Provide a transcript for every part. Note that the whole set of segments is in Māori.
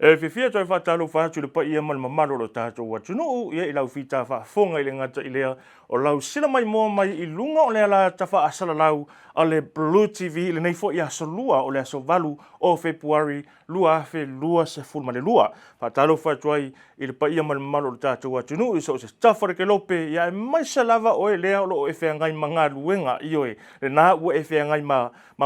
Fifia toi whatalo whātu le pai ia mal mamaro lo tātou watunu ia I lau whita whafonga I le ngata I lea o lau sila mai moa mai I lunga o lea la tawha asala lau a le BluTV le nei fo I aso lua o le aso valu o February lua afe lua se fulma le lua. Whatalo whātu ai I le pai ia mal mamaro lo tātou watunu I so se tawhare ke lope ia e mai sa lava o e lea o lo e whea ngai manga luenga I oe le nā ua e whea ngai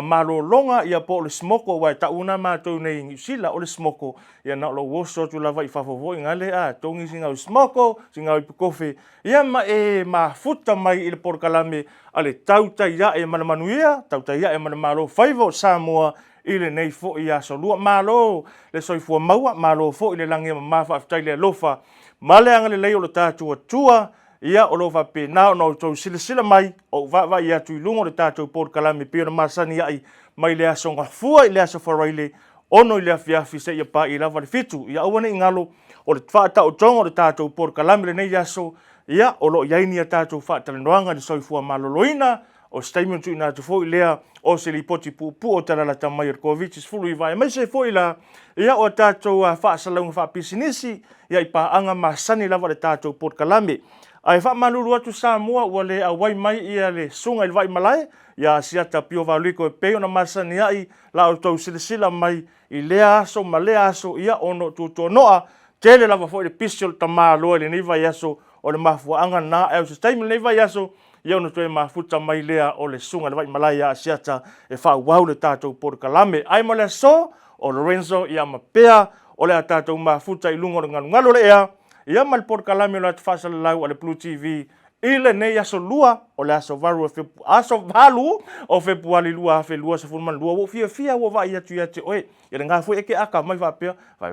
malo longa ia po le smoko wa tauna mātou nei ngisila o le smoko ia na lo woso tu lava I fafo ngale a tongi singa smoko singa I kofe ia ma futa mai I le porkalame ale tautai ia e manamanuia tautai ia e manamalo faivo Samoa I le nei fo ia so lua malo le soifua maua malo fo I le langi ma fa le lofa male anga le lei o le tātua tua ia o lo va pe na no to sila mai o va ia tu lungo le tātou porkalame pe na masani ai mai le aso ngafua I le aso faraile ono I le afiafi se ia pa I lava le fitu ia awane ingalo o le whaata o tongo le tātou porkalame le nei aso ia o lo iaini a tātou whaata le noanga le soifua maloloina o statement tu ina tu fo I lea o se li poti pu o tala ta mai COVID is fulu I vai mai se fo I la ia o tātou whaasalaunga whaapisinisi ia I pa anga masani lava le tātou porkalame ai fa malulu atu Samoa ua le awai mai ia le sunga I vai malai ia Asiata Pio Vaoliko e peo na masani ai la o tau silasila mai I lea aso ma lea aso ia ono tuto noa tele lava fo I le pisiol tamalo le nei vai aso o le mafuanga na e o se taimi nei vai aso ia ono toe mafuta mai lea o le sunga le vai malai ia Asiata e fa wau le tātou porkalame ai mo le so o Lorenzo ia ma pea o le tātou mafuta I lungo le ngalo le ea ia mal porkalame o le atfasa lau o le BluTV ile nei aso lua o le aso valu o Februari lua afe lua se fulman lua wo fia wo vai atu ia te oe ia ngā fui eke aka mai va pea vai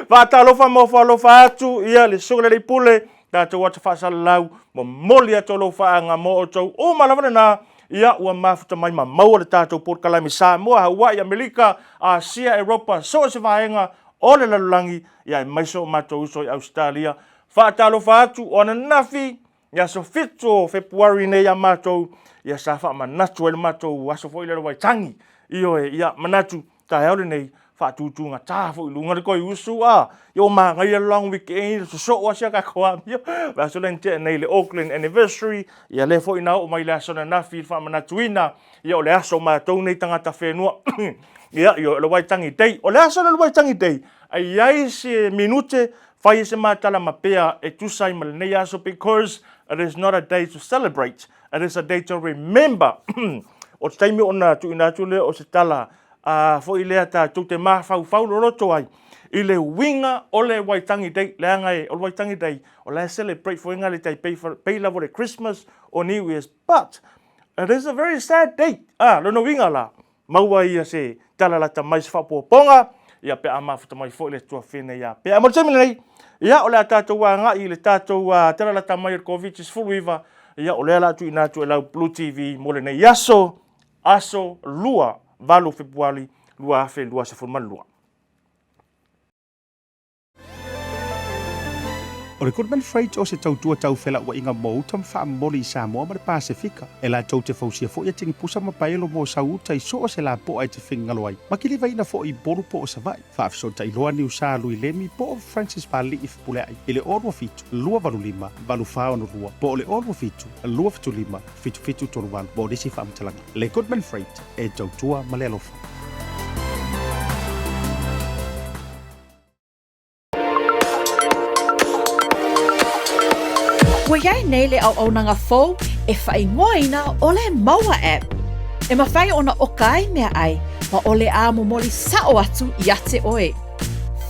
va talo fa mo fa lo fa atu ia le sole le pule tātou atfasa lau mo moli atu lo fa nga mo o tau o malavana na ia ua mafuta mai Maua le tātou porkalame Samoa Hawaii Amerika Asia Europa so se vaenga o le lalulangi ia e maiso matou uso I Australia whaatalo whaatu o na nafi ia so fito Februari nei a matou ia sa wha manatu ele matou aso fo I lero wai tangi io e ia manatu ta heole nei whaatutunga tā fo I lunga le koi usu io ma ngai a long weekend so o asia ka koa mio vaso len te nei le Auckland anniversary ia le fo I nao o mai le aso na nafi wha manatuina ia o le aso matou nei tangata whenua ia io le wai tangi dei o le aso le wai tangi dei ai ai se minute fai se matala mapea e tusai mal nei aso because it is not a day to celebrate it is a day to remember o taimi ona tu ina tu le o se tala fo I lea ta tu te mafau roto ai I le winga o le waitangi dei le angai o le waitangi dei o le celebrate fo inga le tai pay love for Christmas or New Year's but it is a very sad date lo no winga la maua ia se tala la ta mais fa ponga ia pe ama futa mai fo le tua fine ia pe ama temi nei ia o le tātou nga I le tātou tala la ta mai COVID is full viva ia o le la tu ina tu la BluTV mo le nei aso lua valu Februari lua afe lua se forma lua. O le Goodman Freight o se tautua tau fela ua inga Maota mwha moli I Samoa ma le Pasifika. E la tau te fausia fo ia tingi pusa ma paelo mo sauta I so o se la po ai te whingalo ai. Ma kili vaina fo I boru po o sa vai. Whaafso ta iloa ni usa lui lemi po o Francis Pali I fpule ai. I le orwa fitu, lua valu lima, valu whao no rua. Po o le orwa fitu, lua fitu lima, fitu toru walu. Bo disi whaamtalanga. Le Goodman Freight e tautua ma le alofa. Ua iai nei le au nanga fou e whaingoina o le Maua App. E mawhai ona okai mea ai, ma o le amo moli sao atu I ate oe.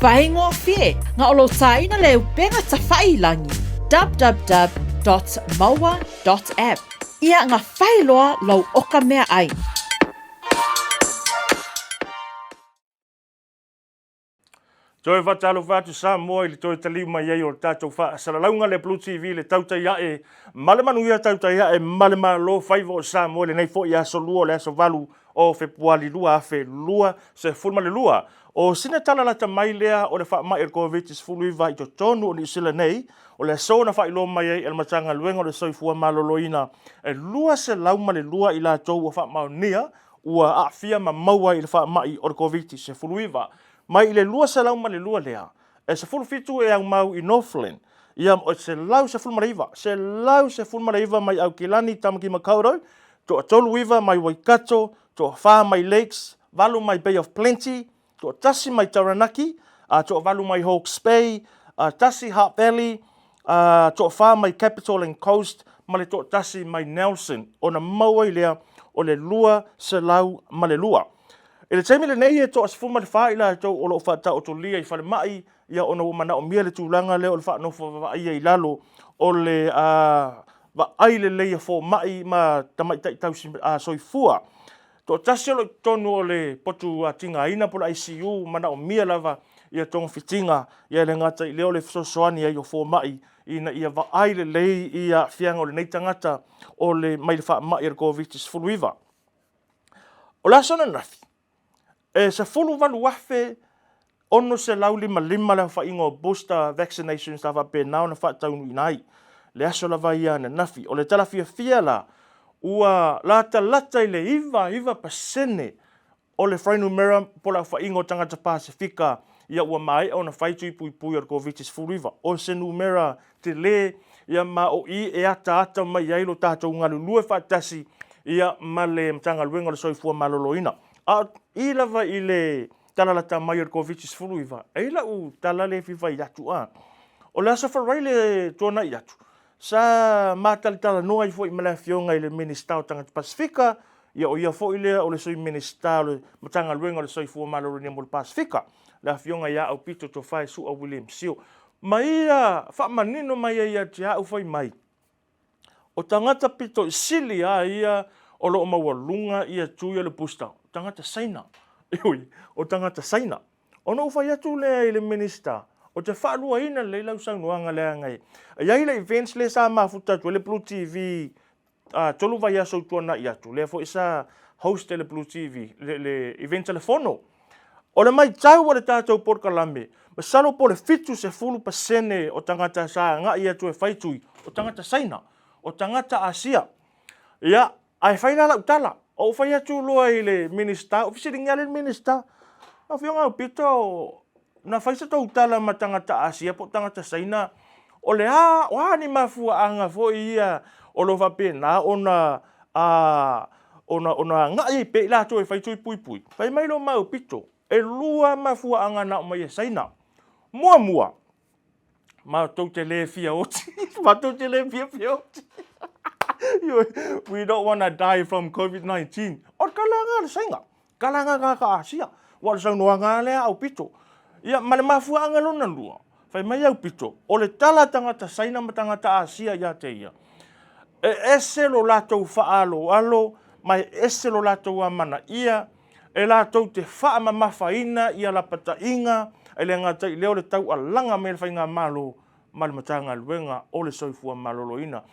Whaingoa fie, nga olo taina le upenga ta whailangi, www.maua.app. Ia nga whailoa lau oka mea ai. Toi whatalo whatu Samoa I le toi talima iei o le tātou wha salalaunga le BluTV le tautai iae malemanuia tautai iae malemalo whaiva o Samoa le nei fo I aso lua le aso valu o Februari lua afe lua se fulma le lua o sina tala lata mai lea o le wha mai COVID is fulu iwa I to tonu o ni sila nei o le so na wha ilo mai ei el matanga luenga o le soifua maloloina e lua se lauma le lua I la tou o wha maunia ua a fia ma maua I le wha mai o le COVID se fulu iwa mai le lua se lau ma le lua lea. E se fulu fitu e au mau i Northland. Ia o se lau se fulu maraiva. Se lau se fulu maraiva mai au Kilani Tamaki Makaurau. To a tolu iwa mai Waikato. To a wha mai Lakes. Valu mai Bay of Plenty. To a tasi mai Taranaki. To a valu mai Hawke's Bay. Tasi Heart Valley. To a wha mai Capital and Coast. Ma le to a tasi mai Nelson. O na maua i lea o le lua se lau ma le lua. E le taimi le nei e to as fuma le wha i la tau o lo wha o to lia i whale mai ia ona mana o mia le tūlanga le o le wha no wha ia i lalo o le wa ai le leia fo mai ma tamai tai tau soifua. To tasi o tonu o le potu tinga ina pola ICU mana o mia lava ia tonga fitinga ia le ngata i leo le fisosoani ai o fo mai ina ia wa ai le lei ia fianga o le nei tangata o le mai le wha mai ar COVID-19 fuluiva. O la sona nafi. E se fulu walu wafe ono se lau lima le whaingo booster vaccinations la wape nao na whaataunu inai. Le aso la vai ana nafi. O le tala fia la ua la talata i le iva pasene o le whainu mera pola whaingo tangata Pasifika ia ua mai o na whaitu i pui ar COVID-19 fuluiva. O se numera te le ia ma o i e ata mai ailo tātou ngalu lue whaatasi ia ma le mtanga luenga le soifua maloloina. I lava i le talalata mai ar COVID-19 fuluiva. E la u talale fifa i atu a. O le asa wharai le tōna i atu. Sa mātalitala noa i fo i mala fionga i le minister o tangata Pasifika. Ia o ia fo i lea o le soi minister o le matanga luenga o le soifua maloloina mo le Pasifika. La fionga ia au pito to whae su a William Sio. Ma ia whaamanino mai ia te hau whai mai. O tangata pito sili a ia o lo maua lunga ia tuia le pusta. O tangata saina. Iwi, o tangata saina. O no whai atu lea i le minister. O te whaalua ina le lau saunuanga lea ngai. Ia i le events le sa mafuta tu le BluTV. Tolu vai aso tuana i atu. Lea fo isa host le BluTV. Le event telefono. O le mai tau o le tātou porka Lambie. Ma salo po le fitu se fulu pasene o tangata sa nga ia tu e whaitui. O tangata saina. O tangata Asia. Ia, ai whaina la utala. O whai atu loa i le minister. O fisiri ngā le minister. Na whionga o pito. Na whaisa tau utala ma tangata Asia po tangata saina. O le o ni mafua anga fo ia. O lo wape na ona nga ia pe la tu e whaitui pui. Whai mai lo mau pito. E lua mafua anga na o mai saina. Mua. Ma tau te le fia oti. Ma tau te le fia oti. We don't want to die from COVID-19. O kalanga le sainga. Kalanga ka Asia. Wa sa no nga le au pito. Ia ma le mafua anga lona lua. Fai mai au pito. O le tala tangata saina ma tangata Asia ia te ia. E ese lo latou faalo alo. Mai ese lo latou amana ia. E latou te wha mamafaina ia la patainga. E le ngata i leo le tau alanga me le whainga malo. Ma le matanga luenga o le soifua maloloina.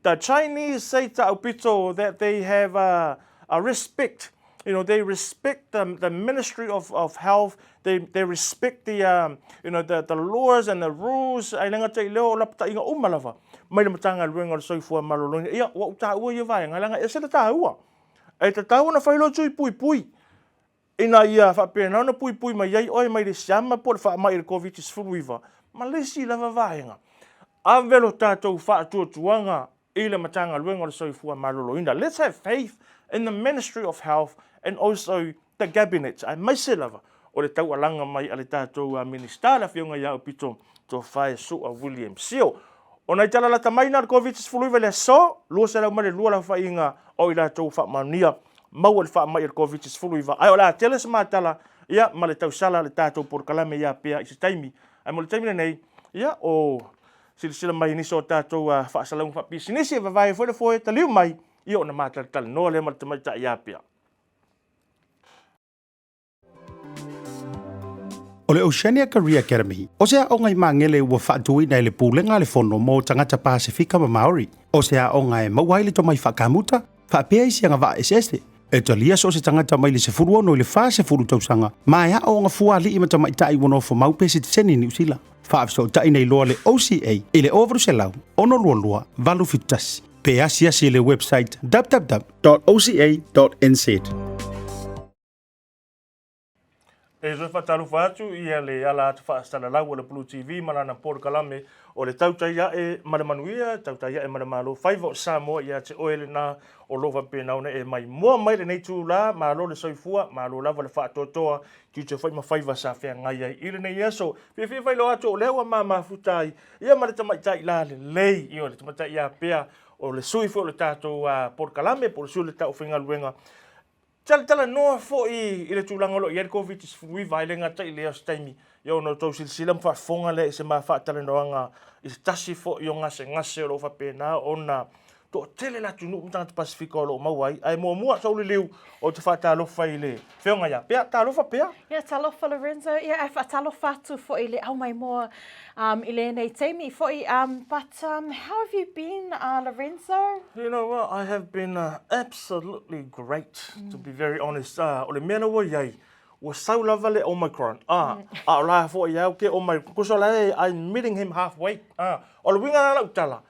The Chinese say to Aupito that they have a respect. You know, they respect the Ministry of Health. They respect the the laws and the rules. Ai lenga te leo la pata inga umalava. Mai le matanga luenga le soifua maloloina. Ia wa uta ua ia vai ngalanga ese le taua. E te taua na whailo tui pui. Ina ia whapena na pui mai iai oi mai le siama po le wha mai le COVID-19 fuluiva. Ma le si lava vaenga. Avelo tātou whaatuatuanga. Ila matanga luenga le soifua maloloina. Let's have faith in the Ministry of Health and also the cabinet. Ai mai se lava o le tau alanga mai ale tātou minister la fionga ia pito to whae su a William Sio. O nei tala la tamaina le COVID-19 fuluiva le so, lua se lau male lua la whainga o ila tau whaamania mau le whaamai le COVID-19 fuluiva. Ai o la tele se mātala ia ma le tau sala le tātou por kalame ia pea i se taimi. Ai mo le taimi nei ia o sila mai niso tātou whaasalang whaapisinisi e vavai foi taliu mai i o na mātala noa le maltamai ta ia pea. O le Oceania Career Academy, o sea o ngai mangele ua whaatui nei le pūlenga le fono mo tangata Pasifika ma Maori. O sea o ngai mauaile to mai whakamuta, PacificEzy anga wa eseste. E talia so se tangata mai le se furu no le fa se furu tausanga. Mai ha o nga fua li ima tamai tai wono fo mau pese te seni New Zealand. Fa so tai nei loa le OCA ile over selau. Ono lua valu fitas. Pea Semu le website www.oca.nz. E so whatalu whatu ia le ala te whaastana lau o le BluTV malana Port Kalame o le tautai e maramanuia, tautai e maramalo whaiva o Samoa ia te oele na o lofa pēnauna e mai mua mai le nei tū la, malo le soifua, malo lava le whaatotoa ki te whai ma whaiva sa whea ngai ai ile nei aso. Pia whailo atu o lewa mama futai, ia mare tamaitai la le lei i o le tamaitai ia pea o le suifua o le tātou Port Kalame, po le sui le tau whinga luenga. Tala noa fo'i i le tūlanga lo i ere COVID-19 vai le ngata i lea staimi. Ia ono tau silsila mwhaafonga le se maa whaatale noanga i se tasi fo'i o ngase o lo whapena o na to tele la tunu mtanga te Pasifika o lo mawai. Ai mua sa uli liu o te whaatalofa i le whionga ia. Pea, talofa pea? Ia, talofa Lorenzo. Ia, e whaatalofa atu fo'i le au mai moa i le nei teimi fo'i. But how have you been, Lorenzo? You know what, I have been absolutely great, to be very honest. O le mea wa iai, wa sau lava le Omicron. A la fo iau ke Omicron. Kuso la I'm meeting him halfway. O le winga na lau tala.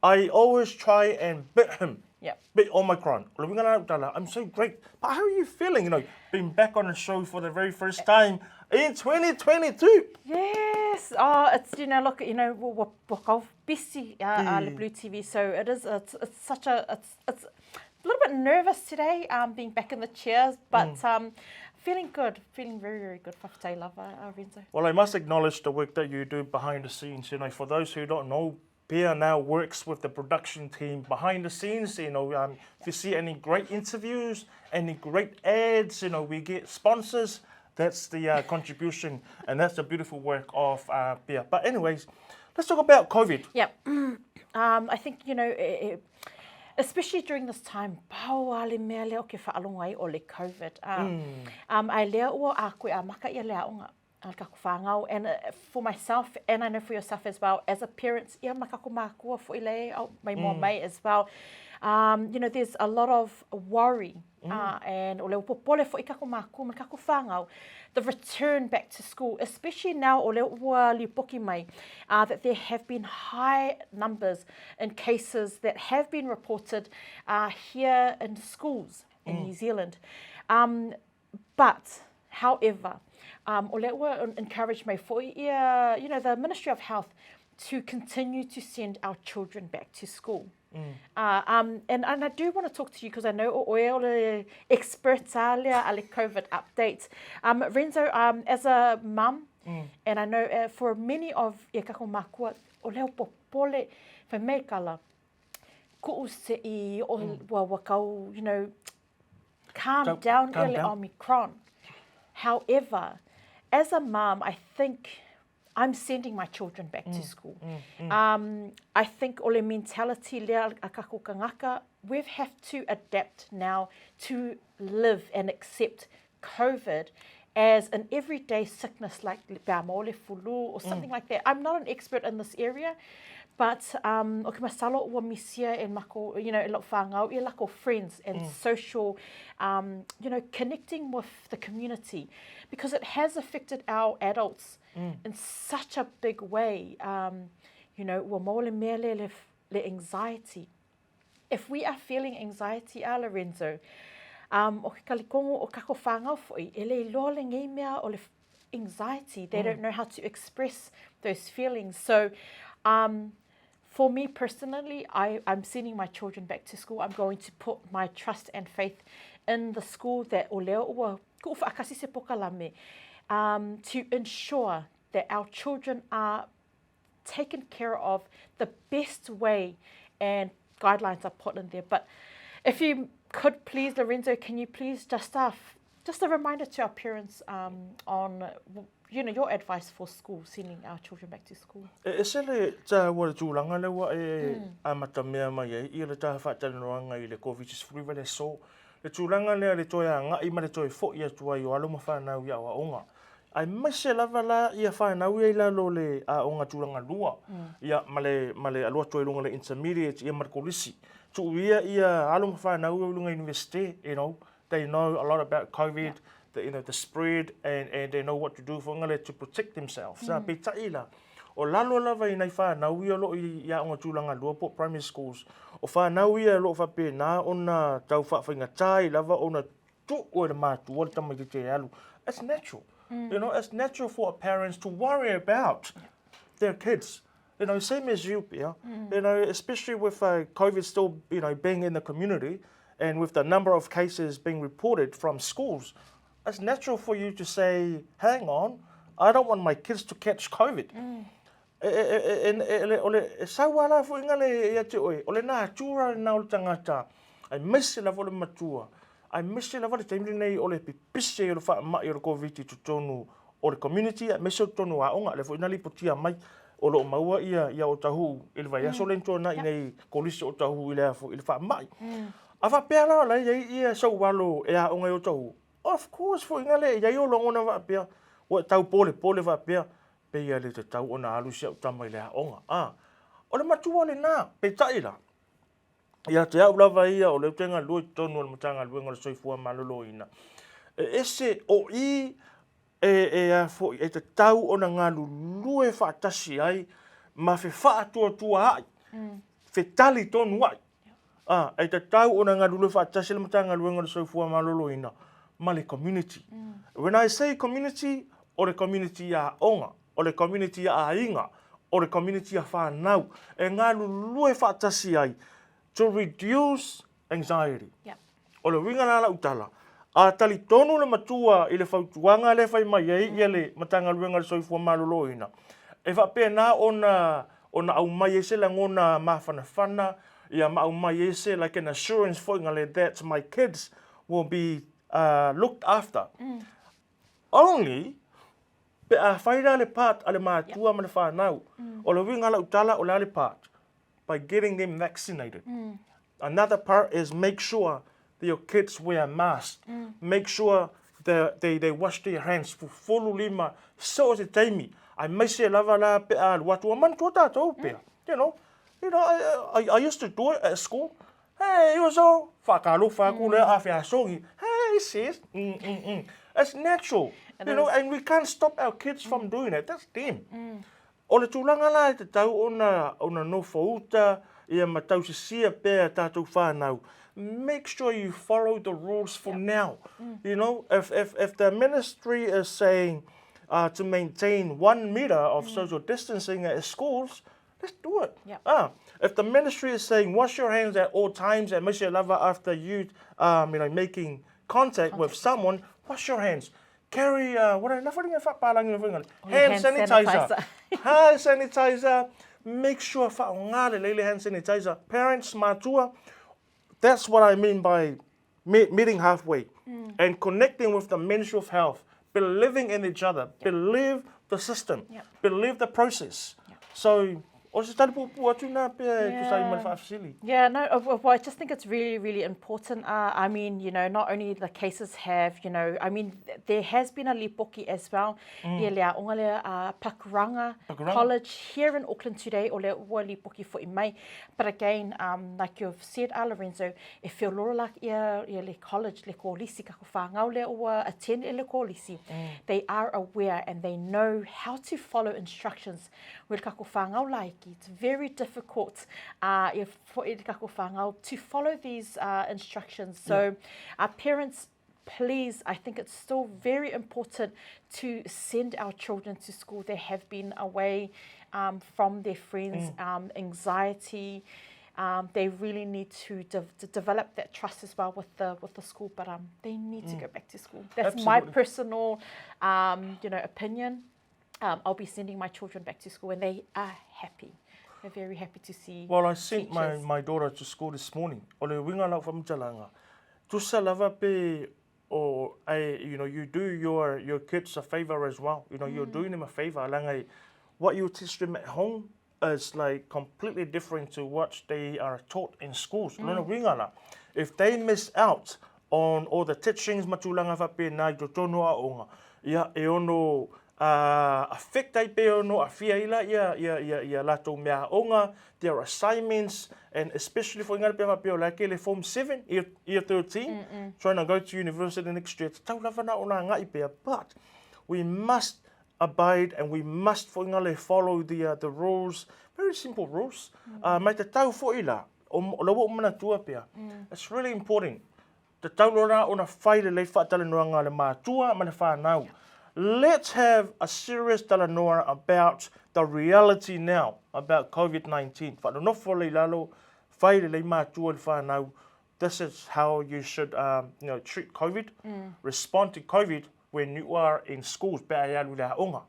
I always try and beat him. Yep. Beat Omicron. O le winga na lau tala. I'm so great. But how are you feeling? You know, being back on the show for the very first time in 2022. Yes. It's, you know, look, you know, we're busy le BluTV, so it's such a, it's a little bit nervous today, being back in the chairs, but feeling good, feeling very, very good. Whakatei lava, Renzo. Well, I must acknowledge the work that you do behind the scenes. You know, for those who don't know, Pea now works with the production team behind the scenes. You know, if you see any great interviews, any great ads, you know, we get sponsors. That's the contribution, and that's the beautiful work of Pea. But anyways, let's talk about COVID. Yeah. I think, you know, especially during this time, paua le mea leo ke whaalonga ai o le COVID. Ai lea ua a koe a maka ia lea onga. And for myself, and I know for yourself as well, as a parent, ia makako mākua fo ile mai moa mai as well. You know, there's a lot of worry, and o leo popole fo ikako mākua, makako whāngau, the return back to school, especially now o leo ua liupoki mai, that there have been high numbers in cases that have been reported here in schools in New Zealand. But, however, o le ua encourage mai fo ia, you know, the Ministry of Health to continue to send our children back to school. And I do want to talk to you because I know o le experts alia ale COVID updates. Renzo, as a mum, and I know for many of ia kako makua, o leo popole whai mei kala, ko se I o wakau, you know, calm down ele Omicron. However, as a mum, I think I'm sending my children back to school. I think o le mentality lea a kako kangaka, we have to adapt now to live and accept COVID as an everyday sickness like pea le fulu or something like that. I'm not an expert in this area, but o ke masalo ua misia e mako, you know, e lau whāngau, e lako friends and social, you know, connecting with the community, because it has affected our adults in such a big way. You know, ua mau le mea le anxiety. If we are feeling anxiety, Lorenzo, o ke kalikongo o kako whāngau foi, e le loa le ngei mea o le anxiety. They don't know how to express those feelings. So, for me personally, I'm sending my children back to school. I'm going to put my trust and faith in the school that o leo ua ku whaakasi se pokalame, to ensure that our children are taken care of the best way, and guidelines are put in there. But if you could please, Lorenzo, can you please just a reminder to our parents on, you know, your advice for school, sending our children back to school? E sele ta wale tūlanga lewa amata mea mai I le taha whaatanoanga I le COVID-19 le so. Le tūlanga lea le toia ngai ma le toi fo ia tua I o aloma whanau ia wa onga. Ai mai se lava la ia whanau ia ila lo le a onga tūlanga lua. Ia male alua toi lunga le intermediate ia markolisi. Tu ia aloma whanau ia lunga university, you know. They know a lot about COVID, you know, the spread, and they know what to do for ngale to protect themselves. Pe taila. O lalo lava I nei whanau ia lo ia onga tūlanga lua po primary schools. O whanau ia lo whapena ona tau whawhainga tai lava ona tu o le mātu o le tamai te alu. It's natural. You know, it's natural for parents to worry about their kids. You know, same as you, Pia. You know, especially with COVID still, you know, being in the community and with the number of cases being reported from schools, it's natural for you to say, hang on, I don't want my kids to catch COVID. Sa wala fo ingale ya te oi, ole na tura na o tangata. Ai mese la vole matua. Ai mese la vole taimri nei ole pipise o fa ma o COVID to tonu o le community, a mese tonu a onga le fo inali potia mai o lo maua ia o tahu il vai aso le tona nei kolisi o tahu ile fo il fa mai. Ava pera la ia so walo e a onga o tahu. Of course fo ingale ia o longa va pia. O tau pole va pia. Pe ia le te tau ona alu sia utama ile a onga. O le matua le na pe taila. Ia te au lava ia o le tenga loi tonu o le matanga luenga le soifua malolo ina. Ese o i e te tau ona ngā lulue whaatasi ai ma fe whaatua ai. Fe tali tonu ai. E te tau ona ngā lulue whaatasi le matanga luenga le soifua malolo ina. Ma le community. When I say community, o le community a onga, o le community a inga, o le community a whanau. E ngā lulue whaatasi ai to reduce anxiety. O le winga nala utala. A tali tonu le matua i le whautuanga le whai mai ia le matanga luenga le soifua malolo ina. E whapea nā ona au mai ese la ngona mawhanawhana, ia ma au mai ese like an assurance for ngale that my kids will be looked after. Only, pe a whaira le part ale mātua ma le whanau. O le winga la utala o le part. By getting them vaccinated. Another part is make sure that your kids wear masks. Make sure that they wash their hands. Fulu lima, so se taimi. I may say lava la pe al watu man to tatou pe. You know, I used to do it at school. Hey, you so whakalu whakule a whiasongi. Hey, sis. It's natural. You know, and we can't stop our kids from doing it. That's them. O le tūlanga la te tau ona no fauta ia matau se sia pēr tātou whānau. Make sure you follow the rules for now. You know, if the ministry is saying to maintain 1 meter of social distancing at schools, let's do it. If the ministry is saying wash your hands at all times and miss your lover after you making contact with someone, wash your hands. Carry hand sanitizer. Hand sanitizer. Make sure hand sanitizer. Parents, matua. That's what I mean by meeting halfway and connecting with the Ministry of Health, believing in each other, believe the system, believe the process. So. Yeah, no, I just think it's really, really important. I mean, not only the cases have, I mean, there has been a lipoki as well. Pakuranga College here in Auckland today, o le ua lipoki for imai. But again, like you've said, Lorenzo, e whiolorolak ia le college, le kolisi, kako whangau le ua attend le kolisi. They are aware and they know how to follow instructions. Well, kako whangau like. It's very difficult to follow these instructions. So our parents, please, I think it's still very important to send our children to school. They have been away from their friends, anxiety. They really need to develop that trust as well with the school, but they need to go back to school. That's my personal opinion. I'll be sending my children back to school and they are happy. They're very happy to see. Well, I sent my daughter to school this morning. Ole winga la from Jalanga. Tusa lava pe or you do your kids a favor as well. You're doing them a favor. Langai, what you teach them at home is like completely different to what they are taught in schools. If they miss out on all the teachings matulanga fa pe na to tonu a onga. Ia e ono affectai pe ono a fiaila ia lato mea onga, their assignments, and especially for ngare pe like le form 7 year 13 trying to go to university next year. Tau lava na ona ngai pe, but we must abide and we must for ngale follow the rules, very simple rules. Mai te tau fo ila o lawo mana tua pe. It's really important. Te tau lora ona whaile le whaatale noanga le mātua mana whanau. let's have a serious talanoa about the reality now about COVID-19. Whanonofo le lalo, whai le mātua le whanau. This is how you should treat COVID, respond to COVID when you are in schools. Pea alu le haonga.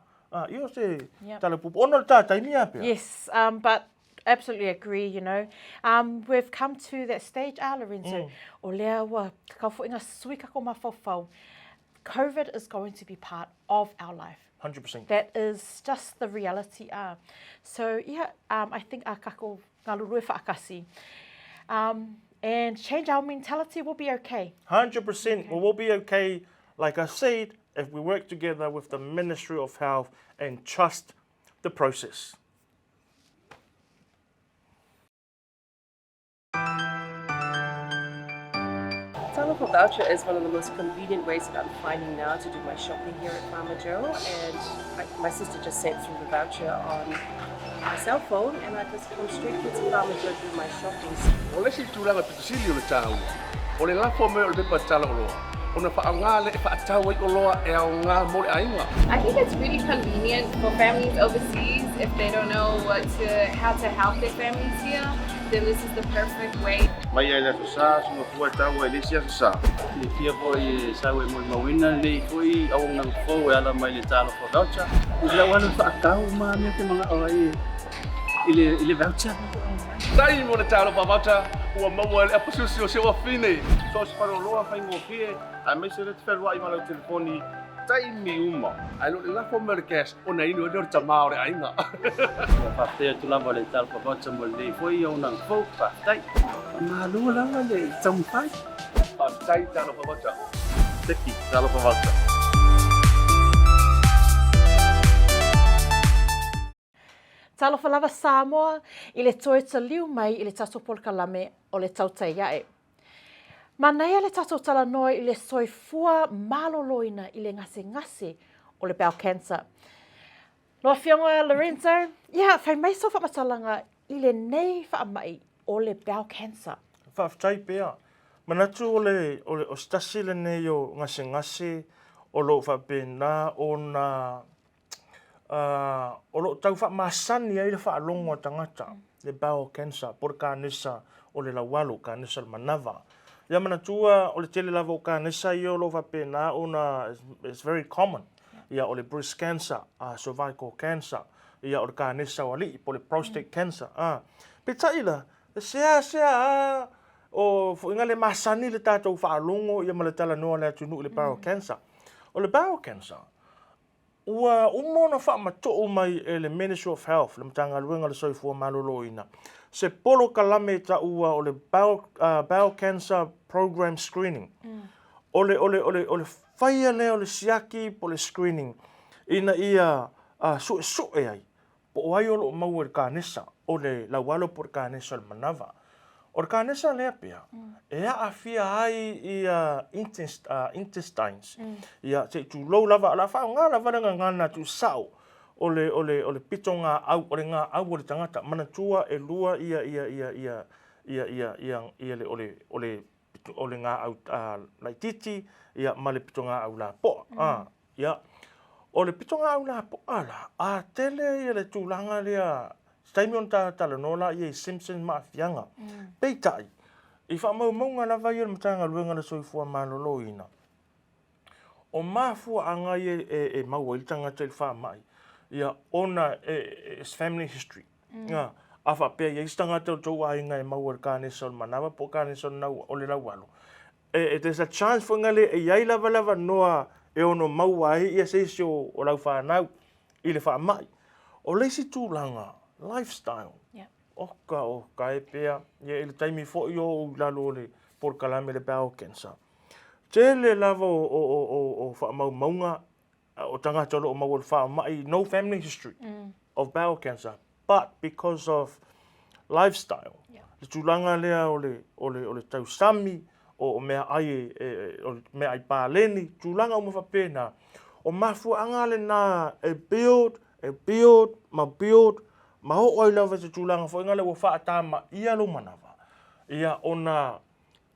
You say, talapupu. Ono le tātai mia pia. Yes, but absolutely agree, you know. We've come to that stage, Lorenzo. O lea wa, ka fo inga sui kako mawhawhau. COVID is going to be part of our life. 100%. That is just the reality. So, I think kako ngalurue whaakasi. And change our mentality will be okay. 100%. We'll be okay, like I said, if we work together with the Ministry of Health and trust the process. Telephone voucher is one of the most convenient ways that I'm finding now to do my shopping here at Farmer Joe, and my sister just sent through the voucher on my cell phone, and I just come straight to Farmer Joe to do my shopping. O le si tūlanga pitusili o le tāua. O le lafo me o le pepa tala o loa. O na whaanga le e whaatau ai o loa e au ngā mo le ainga. I think it's really convenient for families overseas if they don't know how to help their families here. Then this is the perfect way. Mai ai le sa sunga fua tau ai le sia sa. Le fia po i sa we mo mawina le foi au nang fo e ala mai le tala fo voucher. Ila wana whaatau ma me te mga o ai ile voucher. Tai mo le tala fo voucher. Ua maua le apasusi o se wa fine. So se paro loa whai ngō pie. Ai mai se le te wherua i malau telefoni. Tai mi uma. Ai lo le lafo me le cash. O na inu e lor tamao le ainga. Whaatea tu lava le tala fo voucher mo le foi au nang fo whaatai. Ma lua lava le tampai. Tai tala fo voucher. Teki tala fo voucher. Talofa lava Samoa i le toe ta liu mai i le tato polkalame o le Tautai iae. Manaia le tato tala noi i le soifua maloloina i le ngase o le bowel cancer. Loa fionga Lorenzo, whai mai so whamatalanga i le nei whaamai o le bowel cancer. Whaafitai pea. Manatu o stasi le nei o ngase o lo whapena o na o lo tau whaamasani ai le whaalongo o tangata, le bowel cancer, por kānesa o le lawalo, kānesa le manawa. Ia manatua o le tele lava o kānesa i o lo whapena o na, it's very common. Ia o le breast cancer, cervical cancer, ia o le kānesa o ali, po le prostate cancer. Petai la, sea o inga le masani le tātou whaalongo, ia ma le tala noa le atunu le bowel cancer. O le bowel cancer, ua umona whaamato'u mai e le Ministry of Health, le matanga luenga le soifua maloloina. Se polo kalame ta ua o le bowel cancer program screening. O le whaia le o le siaki po le screening. Ina ia su'e ai. Po o ai o lo maua le kānesa. O le lawalo po le kānesa le manawa. O le kānesa lea pia. E a fia ai ia intestines. Ia te tu lou lava ala whao ngā lava ngana tu sao. O le pito ngā au, o le ngā au o le tangata. Manatua e lua ia o le ngā au laititi, ia ma le pito ngā au la po. Ia, o le pito ngā au la po ala, a tele ia le tūlanga lea, staimi on tala nola ia i Simpson maafianga. Peitai, i whaamaumau lava ia le matanga luenga le soifua maloloina. O mafua anga e maua i tangata i whaamai. Ia ona is family history. Ia afa pea ia istangata o tau ainga e maua kānesa o manawa po kānesa o le laualo. There's a chance for ngale e iai lava noa e ono maua ai ia seisi o lau whanau i le whaamai. O leisi tūlanga, lifestyle. Oka e pea ia i le taimi fo i o lalo le por kalame le bowel cancer. Tele lava o whaamau maunga o tangata o maua le whaamai, no family history of bowel cancer, but because of lifestyle. Le tūlanga lea o le tausami, o mea ai pāleni, tūlanga o mawhapena. O mafua angale nā e build, ma ho oi lava te tūlanga fo ingale o whaatama ia lo manawa. Ia ona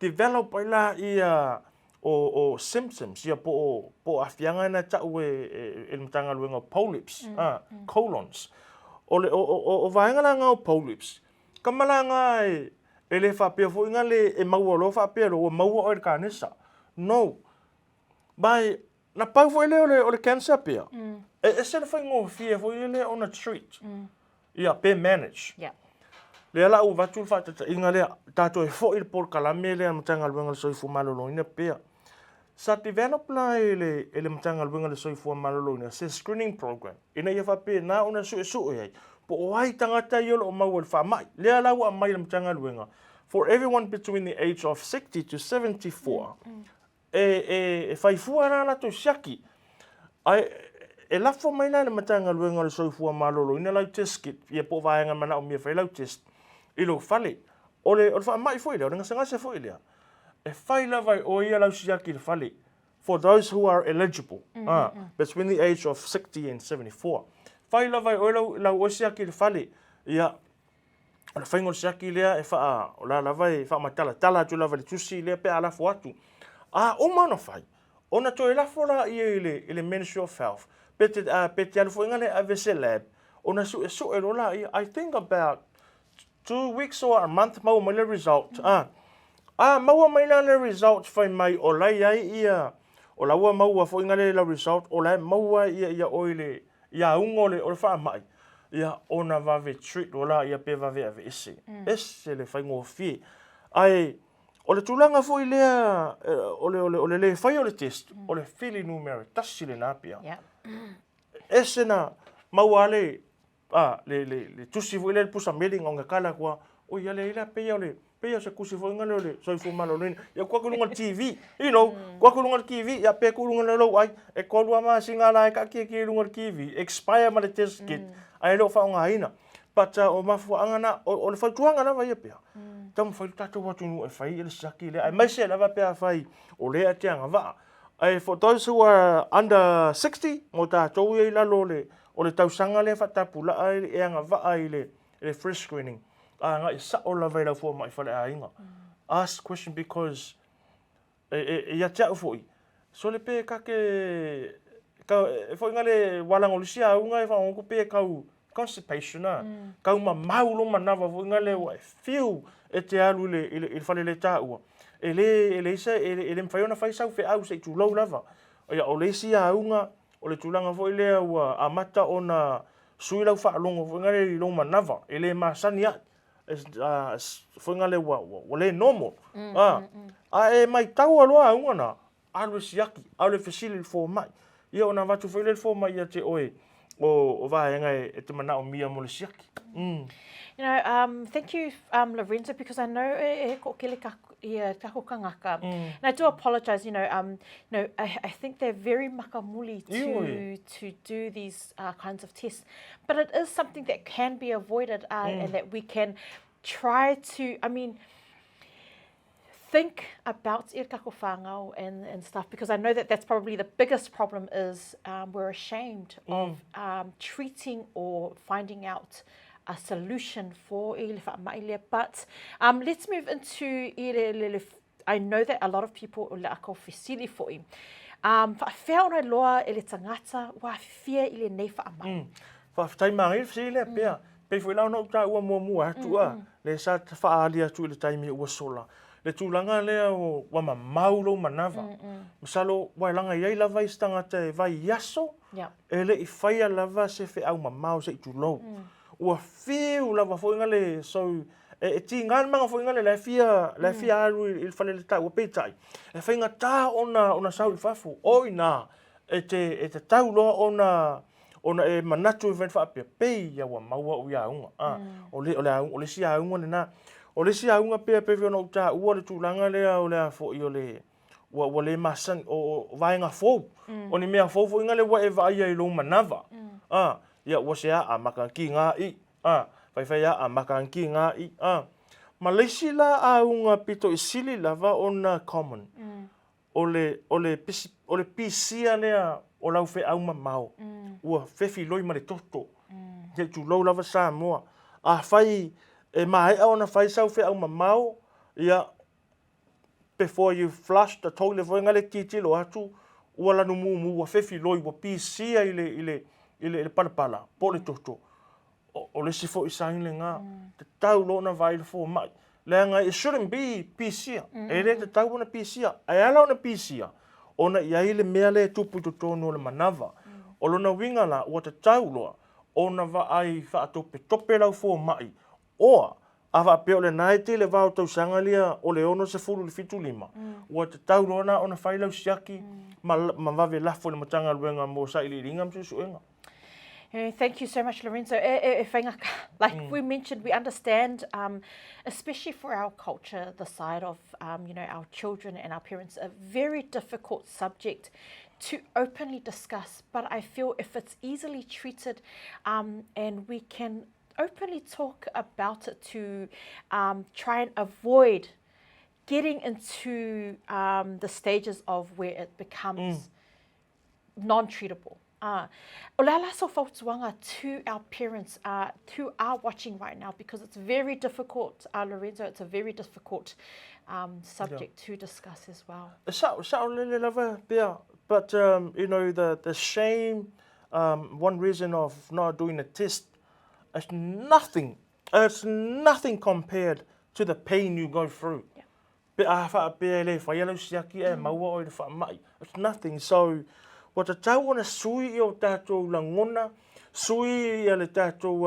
develop ai la ia o symptoms ia po afianga na tau e mtanga luenga polyps, colons. O vaenga la ngau polyps. Kamalanga e le whapea fo inga le e maua lo whapea lo o maua o e kanesa. No. Bai, na pau fo ele o le cancer pea. E se le whai ngō fia fo ele on a treat. Ia, pe manage. Yeah. Le ala u vatu whatata inga le tato e fo i le por kalame le mtanga luenga le soifu malolo ina pea. Sa develop la ele mtanga luenga le soifu malolo ina se screening program. Ina ia whapea na una su e po o ai tangata i o maua le whamai. Le ala u a mai le mtanga luenga. For everyone between the age of 60 to 74, e whaifua rana to siaki. E lafo mai na le matanga luenga le soifua malolo. Ina lau test kit, ia po vaenga mana o mia whai lau test. Ilo whale. O le whamai fo ilea, o le ngasangase fo ilea. E whai lavai o ia lau siaki le whale. For those who are eligible, between the age of 60 and 74. Whai lavai o lau o siaki le whale. Ia, o le whaingo le siaki lea e wha o la lavai wha matala. Tala atu lavai le tusi lea pe alafu atu. O mana whai. Ona to e lafo la i le Ministry of Health. Pete alufo inga le AVC lab. Ona su e rola I think about 2 weeks or a month mau mai le result. Mau mai le result fai mai o lai ai ia. O la ua mau fo inga le result. O lai mau ia oile. Ia ungo le o le wha mai. Ia ona vave treat o la ia pe vave AVC. Ese le whai ngō fie. Ai, o le tūlanga fo i lea, o le whai o le test, o le whili numeric, tasi le nāpia. Ese na maua le tusi fo i le pusa meeting o ngā kala kua, o ia le ila peia se kusi fo inga le soifu malo nini. Ia kua kulunga TV, kua kulunga TV, ia pe kulunga le lau ai, e kolua maa singa la e kaki e ki lunga TV, expire ma le test kit, ai leo wha o ngā hina. But o mafua angana, o le whautuanga na vai e pia. Tamu whai tato watu nu e whai ele saki le. Ai mai se lava pea whai o lea te anga waa. Ai for those who are under 60, mo tātou e lalo le, o le tausanga le whatapula ai e anga waa i le free screening. Nga i sa o lava i lau fua mai whale a inga. Ask question because ia te au fwoi. So le pe kake, e fwoi nga le walango lisia unga e whangongo pe kau constipation na. Kau maulo manawa fo ngale wa feel e te alu le fale le taua. Ele isa ele mfaiona fai sau fe au se tu low lava. O le sia unga o le tulanga fo ile wa amata ona suila fa longo fo ngale lo manava. Ele masani ya fo ngale wa le normal. E mai tau aloa unga na alu siaki, alu fesili fo mai. Ia ona watu fo ile fo mai ia te oe. O vaenga e te mana o mia mo le siaki. You know, thank you, Lorenzo, because I know ko kele kako kangaka. And I do apologize, I think they're very makamuli to do these kinds of tests. But it is something that can be avoided and that we can try to, think about e kako whangau and stuff, because I know that that's probably the biggest problem is we're ashamed of treating or finding out a solution for ele whaamaile. But let's move into I know that a lot of people le ako fesili for him. Whawhea ona loa ele tangata wa fia ele nei whaamai. Whawhtaimanga fesili pia. Pei fwoi lau nau ta ua mua atua. Le sa whaali atu ele taimi ua sola. Le tūlanga lea o wama maulo manava. Masalo, wai langa iei lava i stangata e vai yaso, e le i whaia lava se whi au mamau se i tūlou. Ua whiu lava fwoi ngale, so, e ti ngāna manga fwoi ngale, le fia aru i whale le tau, ua peitai. E whainga tā ona sau i whafu, oi nā, e te tau loa ona e manatu i whaapia, pei ia wa maua ui aunga. O le si aunga le nā. O le si aunga pea pewe ona uta ua le tūlanga lea o lea fo i o le wa le masan o vaenga fōu. O ni mea fōu fo inga le wa e vai ai lo manava. Ia ua se a makanki ngā i. Whai a makanki ngā i. Ma leisi la aunga pito i sili lava ona common. O le pisia lea o lau fe auma mau. Ua fefi loi ma le toto. Te tu lau lava Samoa. Whai e mai ona fai sau fe au mamau ia before you flush the toilet for ngale titilo atu wala no mu wa fefi loi wa pisia ile pala pole toto o le sifo isaile nga te tau lona vai fo mai le nga it shouldn't be pisia e le te tau na pisia ai ala na pisia ona ia ile mea le tupu toto no le manava o lona winga la o te tau loa ona va ai fa tope lau fo mai o ava peo le nai te le vau tau sangalia o le ono se fulu le fitu lima. Ua te tau rona ona whai lau siaki ma vave lafo le matanga luenga mo sa ili ringa msusu enga. Thank you so much, Lorenzo. Like we mentioned, we understand, especially for our culture, the side of our children and our parents, a very difficult subject to openly discuss. But I feel if it's easily treated, and we can openly talk about it to try and avoid getting into the stages of where it becomes non-treatable. Olala so fautuanga to our parents who are watching right now, because it's very difficult, Lorenzo, it's a very difficult subject to discuss as well. But the shame, one reason of not doing a test, it's nothing compared to the pain you go through. It's nothing. So what the tau wana sui o tātou langona, sui le tātou,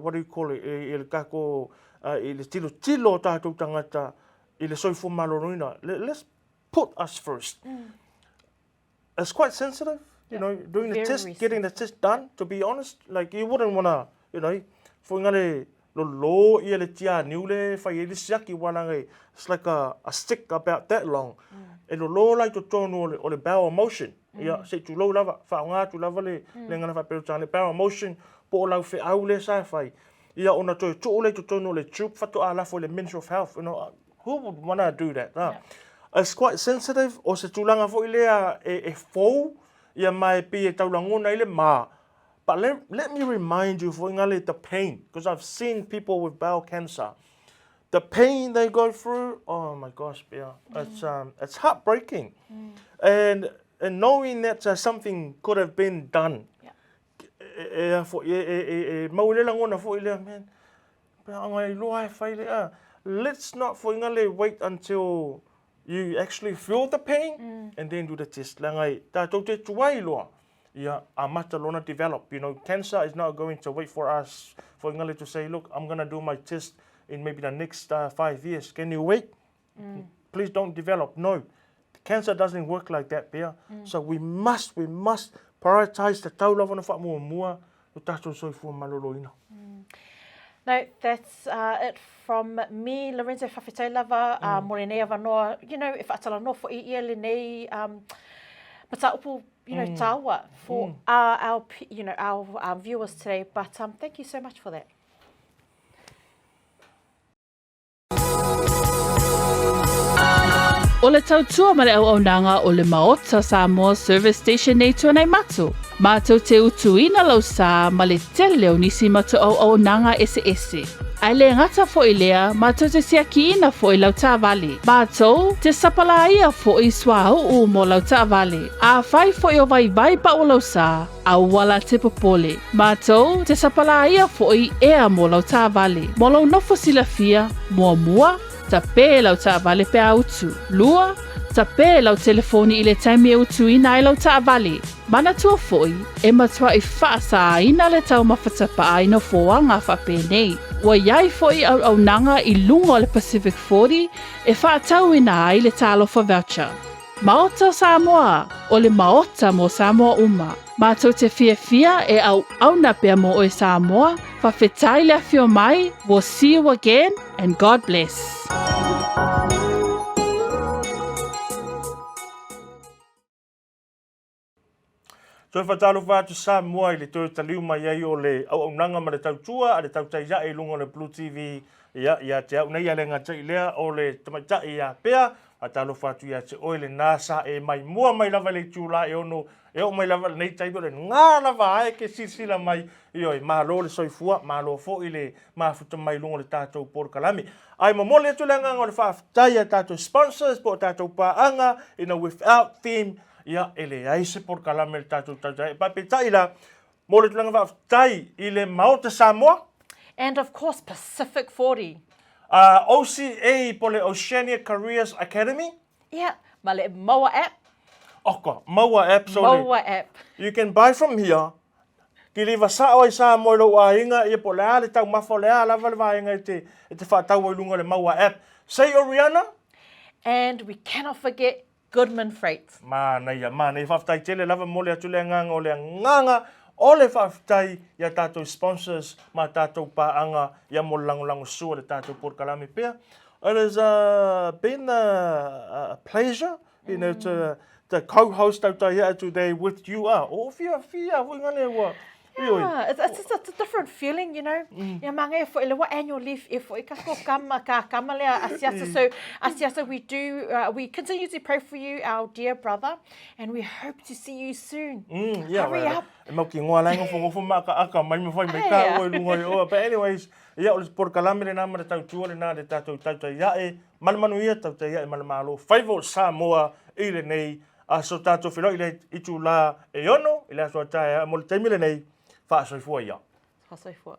what do you call it, le kako, le tilo tātou tangata, le soifo maloroina. Let's put us first. It's quite sensitive, doing the test, getting the test done, to be honest. Like, you wouldn't want to, for ngale lo ia le tia niule fai ele siaki wanangai. It's like a stick about that long. E lo lai to tonu o le bowel motion. Ia se tu lo lava fa nga tu lava le ngana fa pero tane bowel motion po lau fe au le sa fai. Ia ona to le to tonu le tube fa to ala for le Ministry of Health. Who would want to do that? It's quite sensitive. O se tulanga fo ile e fo ia mai pe taulangona ile ma. But let me remind you for the pain, because I've seen people with bowel cancer. The pain they go through, oh my gosh, Pea, it's heartbreaking. And knowing that something could have been done. Let's not wait until you actually feel the pain and then do the test. Yeah, amata lona develop. Cancer is not going to wait for us for Ngale to say, look, I'm going to do my test in maybe the next 5 years. Can you wait? Please don't develop. No, cancer doesn't work like that, Pea. So we must prioritize the taula wana fa mua o tato soifua maloloina. No, that's it from me, Lorenzo Whawhetau lava, Morenea Vanoa. If atala no fo I le nei mataupu, tawa for our viewers today. But thank you so much for that. O le tautua ma le auaunanga o le Maota Samoa Service Station nei tuanai matu. Mātou te utuina lau sā ma le tele o nisi matu auaunanga ese. Ai le ngata fo i lea, mātou te siakiina fo i lau tāwale. Mātou te sapalaia fo i swahau mo lau tāwale. A whai fo i o vai pa o lau sā, a wala te popole. Mātou te sapalaia fo i ea mo lau tāwale. Mo lau nofo silafia, mua, ta pē lau tāwale pe autu. Lua, ta pē lau telefoni i le taimi e utu ina i lau tāwale. Mana tua foi, e matua i whaasa ina le tau mawhatapa aina foanga whape nei. Wa iai foi au nanga i lunga o le Pacific 40 e whaatau ina ai le talofa voucher. Maota Samoa, o le Maota mo Samoa uma. Mātou te fia e au na pea mo o e Samoa, whawhetai le fio mai, we'll see you again and God bless. So whatalo whātu Samoa I le tō taliu mai ai o le auaunanga ma le tautua, a le tautai lunga o le BluTV, ia te au nei a le ngatai lea o le tamaitai a Pea, a talo fatu ia te oile nasa e mai mua mai lava le tūla e ono e o mai lava nei taipo le ngā lava ae ke sisila mai i oi malo le soifua malo fo i le mafuta mai lungo le tātou Porokalame ai mamole atu le nganga o le whaafitai a tātou sponsors po tātou paanga ina without them ia ele ai se Porokalame le tātou tautai papetai la mole atu le nganga whaafitai i le Maota Samoa And of course, Pacific 40. OCA po le Oceania Careers Academy. Yeah, ma le Maua App. Oka, Maua App. So Maua App. you can buy from here. Ki le wasa o sa mo lo wainga e po le tau mafo le ala vale wainga te whaatau o lunga le Maua App. Say Oriana. And we cannot forget Goodman Freight. Mana whaftai tele lava mo le atu le nganga o le nganga o le whaafitai ia tātou sponsors ma tātou pāanga ia mo lango sua le tātou Porokalame pia. It has been a pleasure, you know, to co-host Tautai here today with you. O fia, wingane wa. Yeah, it's a different feeling, you know. Ia mange for ile wa annual leave if I kako kama le Asiata. So Asiata, we continue to pray for you, our dear brother, and we hope to see you soon. Hurry up. Mau ki ngoa lainga fo maka aka mai me fai me ka o lunga o. But anyways, ia o le Porokalame le nama le tautua le nā le tātou Tautai ia malamanu ia Tautai ia malamalo. Whaivo Samoa i le nei a so tātou whilo i le itu la e ono i le asua tae mo le taimile nei. Fa soifua ia. Fa soifua.